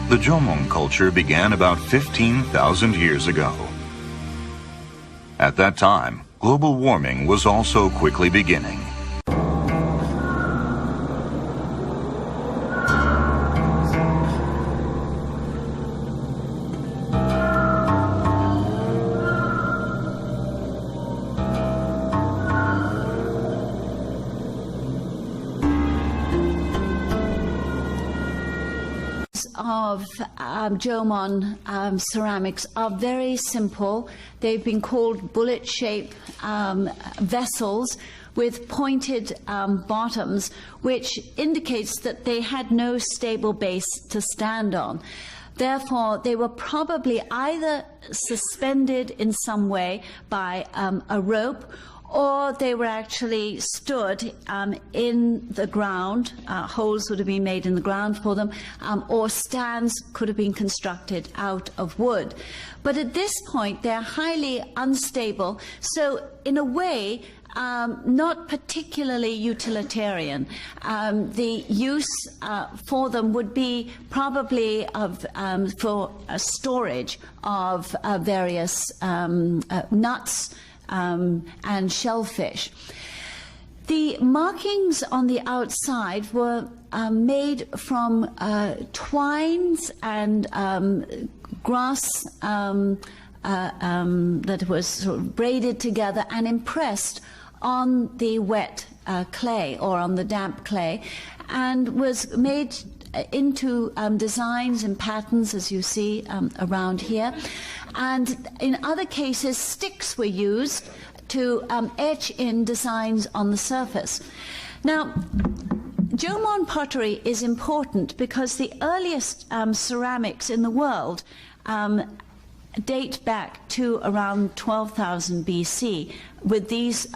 The Jomon culture began about 15,000 years ago. At that time, global warming was also quickly beginning. Of Jomon ceramics are very simple. They've been called bullet-shaped vessels with pointed bottoms, which indicates that they had no stable base to stand on. Therefore, they were probably either suspended in some way by a rope, or they were actually stood in the ground. Holes would have been made in the ground for them, or stands could have been constructed out of wood. But at this point, they're highly unstable, so in a way, not particularly utilitarian. The use for them would be probably for storage of various nuts, and shellfish. The markings on the outside were made from twines and grass that was sort of braided together and impressed on the wet clay or on the damp clay, and was made into designs and patterns, as you see around here. And in other cases, sticks were used to etch in designs on the surface. Now, Jomon pottery is important because the earliest ceramics in the world date back to around 12,000 BC, with these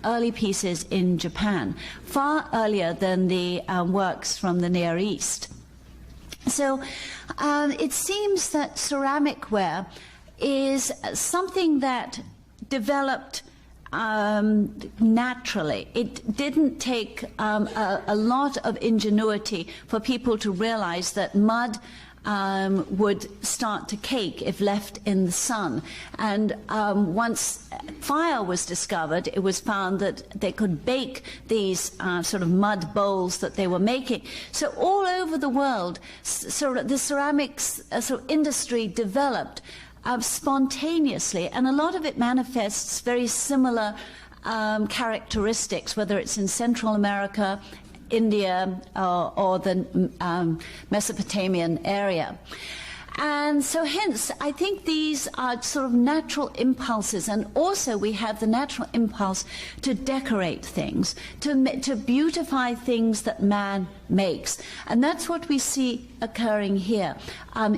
early pieces in Japan, far earlier than the works from the Near East. So it seems that ceramic ware is something that developed naturally. It didn't take a lot of ingenuity for people to realize that mud would start to cake if left in the sun. And once fire was discovered, it was found that they could bake these sort of mud bowls that they were making. So all over the world, the ceramics industry developed spontaneously, and a lot of it manifests very similar characteristics, whether it's in Central America, India, or the Mesopotamian area. And so hence, I think these are sort of natural impulses, and also we have the natural impulse to decorate things, to beautify things that man makes. And that's what we see occurring here,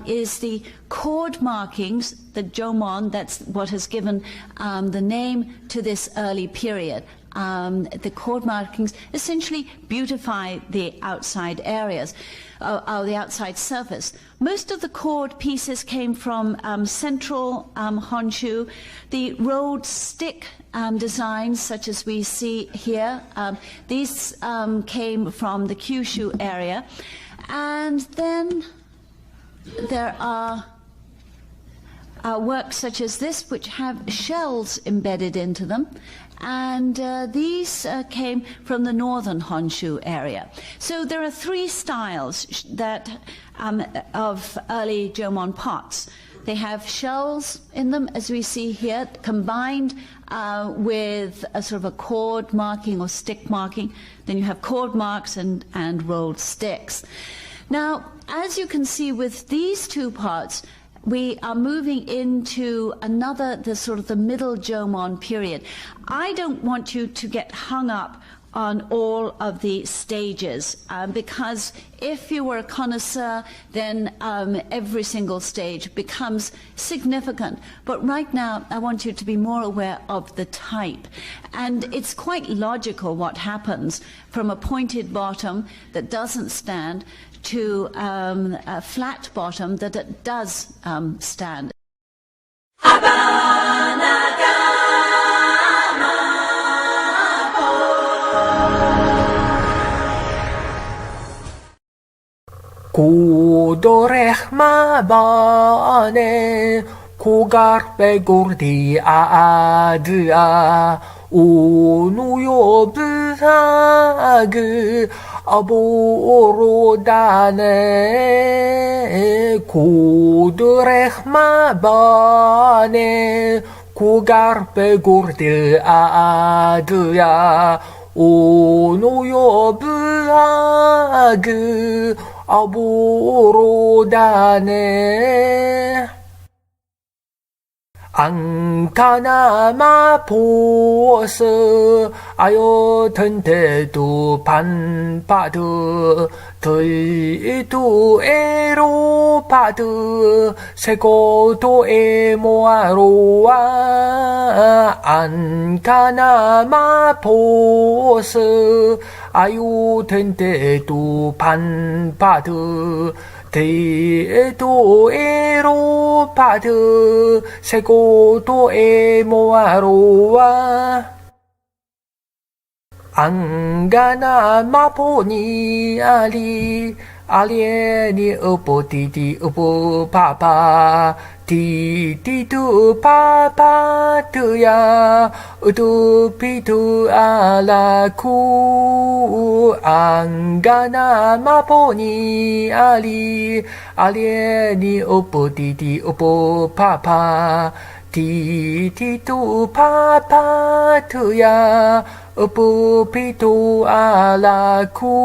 is the chord markings, the Jomon, that's what has given the name to this early period. The chord markings essentially beautify the outside areas, the outside surface. Most of the chord pieces came from central Honshu. The rolled stick designs, such as we see here, these came from the Kyushu area. And then there are works such as this, which have shells embedded into them. And these came from the northern Honshu area. So there are three styles that of early Jomon pots. They have shells in them, as we see here, combined with a sort of a chord marking or stick marking. Then you have chord marks and rolled sticks. Now, as you can see with these two pots, we are moving into the sort of the Middle Jomon period. I don't want you to get hung up on all of the stages, because if you were a connoisseur, then every single stage becomes significant. But right now, I want you to be more aware of the type. And it's quite logical what happens from a pointed bottom that doesn't stand to a flat bottom that it does stand. Kudoreh mabane, kugar begurdi aadua, unuyo bhag, aborodane, kudoreh mabane, kugar begurdi aadua, unuyo bhag, aborodane. Angkana mapos ayo tente tu pan padu tu ero padu seko to emo aroa. Angkana mapos ayo tente tu pan padu to ero padu seko to emo aroa. Anggana mapo ni ali alieni upo titi upo papa titi tu papa tu ya utu pitu alaku. Anggana mapo ni ali alieni upo titi upo papa titi tu papa tu ya upo pitu alaku.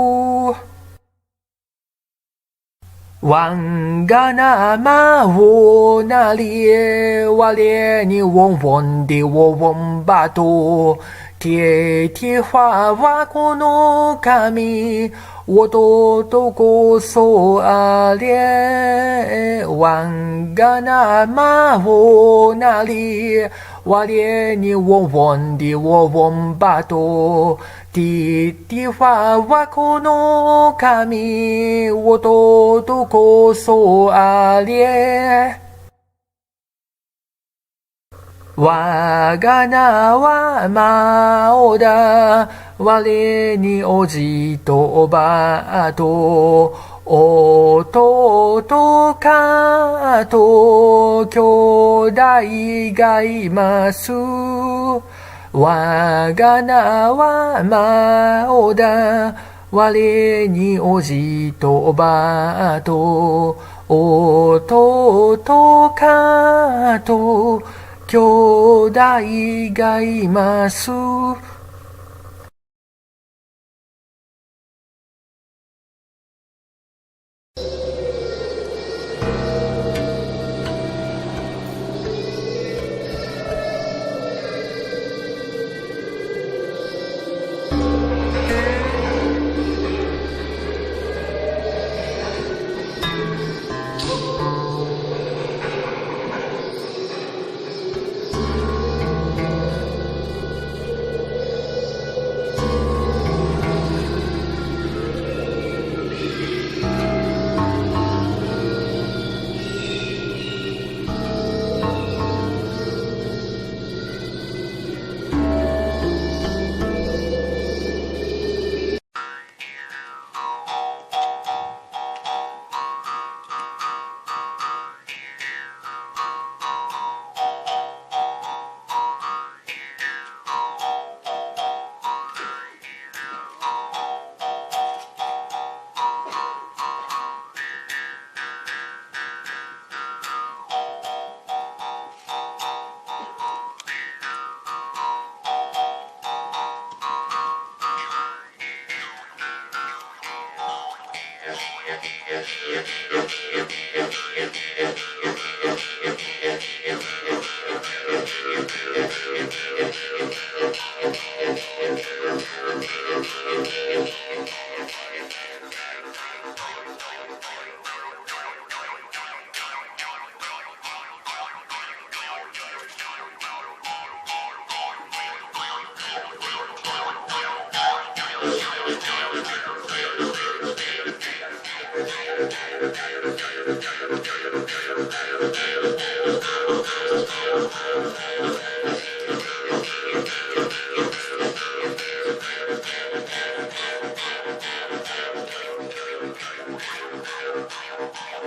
Wangana mawo nalie walieni won de won bato tie tie hua wa kono kami woto toko so alie. Wangana mawo nalie walieni won de won bato tie tie hua wa kono kami woto toko so alie. Wagana wa maoda wale ni oji to oba to弟かと兄弟がいます。我が名はマオだ。我におじとおばと弟かと兄弟がいます。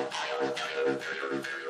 す。